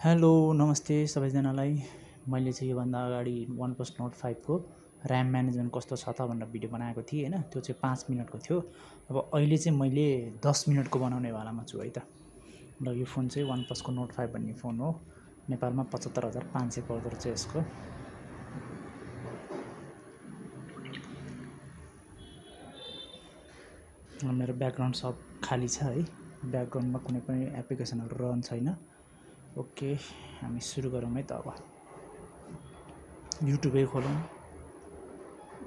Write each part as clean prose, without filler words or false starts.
Hello नमस्ते सबैजनालाई। मैले चाहिँ योभन्दा अगाडि OnePlus Nord 5 को ऱ्याम म्यानेजमेन्ट कस्तो छ त भनेर भिडियो बनाएको थिएँ हैन। त्यो चाहिँ 5 मिनेटको थियो। अब अहिले चाहिँ मैले 10 मिनेटको बनाउने वालामा छु है त। ल यो फोन चाहिँ OnePlus को Nord 5 भन्ने फोन हो। नेपालमा 75,500 पर्दो रहेछ यसको। मेरो ब्याकग्राउन्ड सब खाली छ है। ब्याकग्राउन्डमा कुनै पनि एप्लिकेसनहरु रन छैन। ओके हामी सुरु गरौँ है त। अब युट्युबै खोलौँ।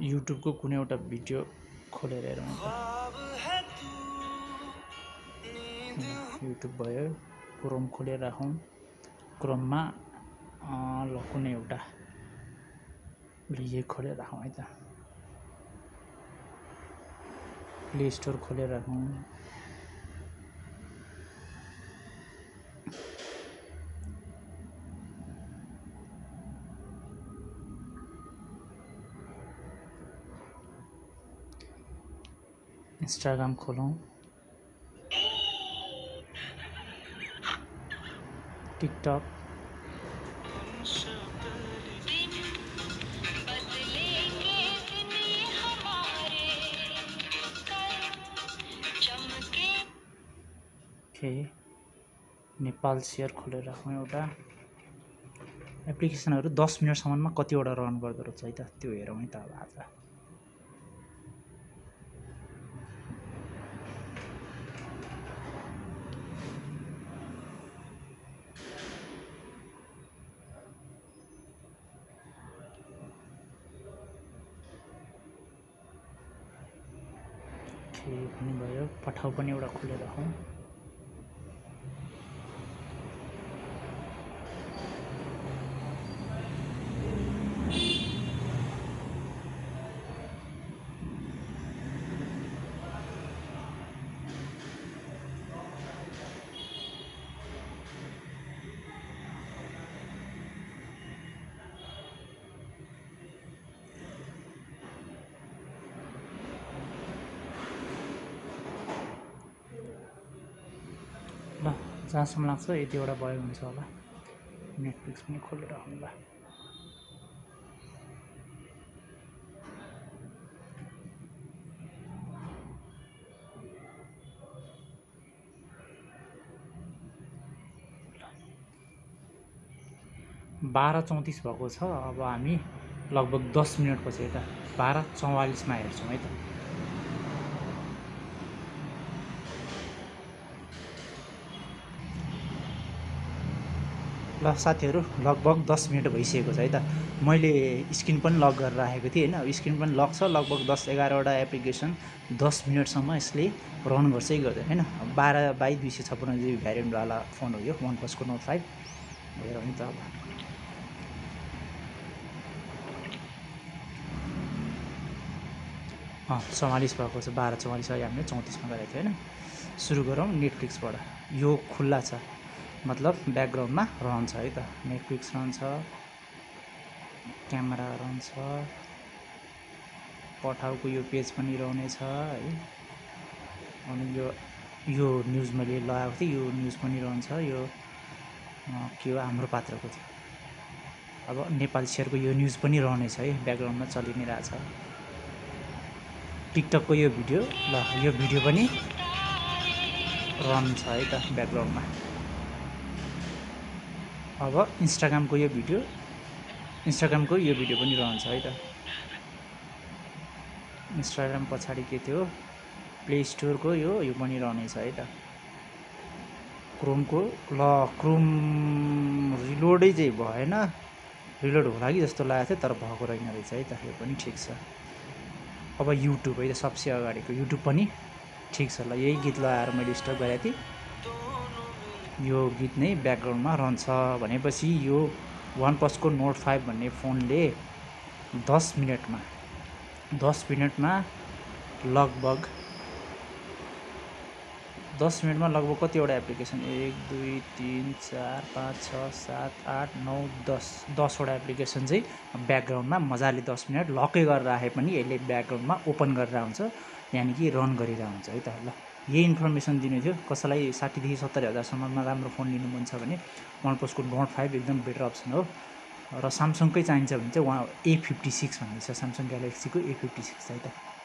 युट्युबको कुनै एउटा भिडियो खोलेर हेरौँ त। युट्युब भयो, क्रोम खोलेर राखौँ। क्रोममा ल कुनै एउटा यही खोलेर राखौँ है त। प्ले स्टोर खोलेर राखौँ। इंस्टाग्राम खोलौँ। टिकटक, नेपाल शेयर खोलेर राखौँ। एउटा एप्लिकेसनहरु 10 मिनेटसम्ममा कतिवटा रन गर्दो रहेछ है त त्यो हेरौँ है त। अब आज पनि भयो। पठाउ पनि एउटा खोलेर राखौँ। ल जहाँसम्म लाग्छ यतिवटा भयो हुन्छ होला। नेटफ्लिक्स पनि खोलेर राखौँ ल। बाह्र 34 भएको छ। अब हामी लगभग 10 मिनेटपछि यता 12:44 मा हेर्छौँ है त। ल साथीहरु लगभग 10 मिनेट भइसकेको छ है त। मैले स्क्रिन पनि लक गरेर राखेको थिएँ हैन। स्क्रिन पनि लक छ। लगभग 10-11 वटा एप्लिकेसन 10 मिनेटसम्म यसले रन गर्छै गर्दैन हैन। 12/256 GB भ्यारिएन्ट वाला फोन हो यो OnePlus को Nord 5। हेरौँ नि त अब। 44 भएको छ। 12:44 अहिले हामीले 34 मा गरेको थियो हैन। सुरु गरौँ नेटफ्लिक्सबाट। यो खुल्ला छ मतलब ब्याकग्राउन्डमा रन छ है त। नेटफ्लिक्स रन छ, क्यामेरा रन छ, पठाउको यो पेज पनि रहने छ है। अनि यो न्यूज मैले लगाएको थिएँ, यो न्यूज पनि रन छ। यो के हो हाम्रो पात्रको थियो। अब नेपाल शेयरको यो न्यूज पनि रहने छ है, ब्याकग्राउन्डमा चलि नै रहेछ। टिकटकको यो भिडियो, ल यो भिडियो पनि रन छ है त ब्याकग्राउन्डमा। अब इन्स्टाग्रामको यो भिडियो पनि रन छ है त। इन्स्टाग्राम पछाडि के थियो, प्ले स्टोरको यो पनि रहने छ है त। क्रोमको ल क्रोम रिलोडै चाहिँ भएन। रिलोड होला कि जस्तो लागेको थियो तर भएको रहेन रहेछ है त। यो पनि ठीक छ। अब युट्युब है त सबसे अगाडिको युट्युब पनि ठीक छ। ल यही गीत लगाएर मैले स्टप गरेको थिएँ। यो गीत नै ब्याकग्राउन्डमा रन छ भनेपछि यो OnePlus को Nord 5 भन्ने फोनले 10 मिनेटमा लगभग 10 मिनेटमा लगभग कतिवटा एप्लिकेसन 1 2 3 4 5 6 7 8 9 10 वटा एप्लिकेसन चाहिँ ब्याकग्राउन्डमा मजाले 10 मिनेट लकै गरेर राखे पनि यसले ब्याकग्राउन्डमा ओपन गरेर हुन्छ, यानि कि रन गरिरहेको हुन्छ है त। ल यही इन्फर्मेसन दिनु थियो। कसैलाई 60,000 देखि 70,000 राम्रो फोन लिनु मन छ भने वान प्लसको नोट 5 एकदम बेटर अप्सन हो। र सामसङकै चाहिन्छ भने चाहिँ उहाँ A56 भन्ने छ, सामसङ ग्यालेक्सीको A56 छ है त।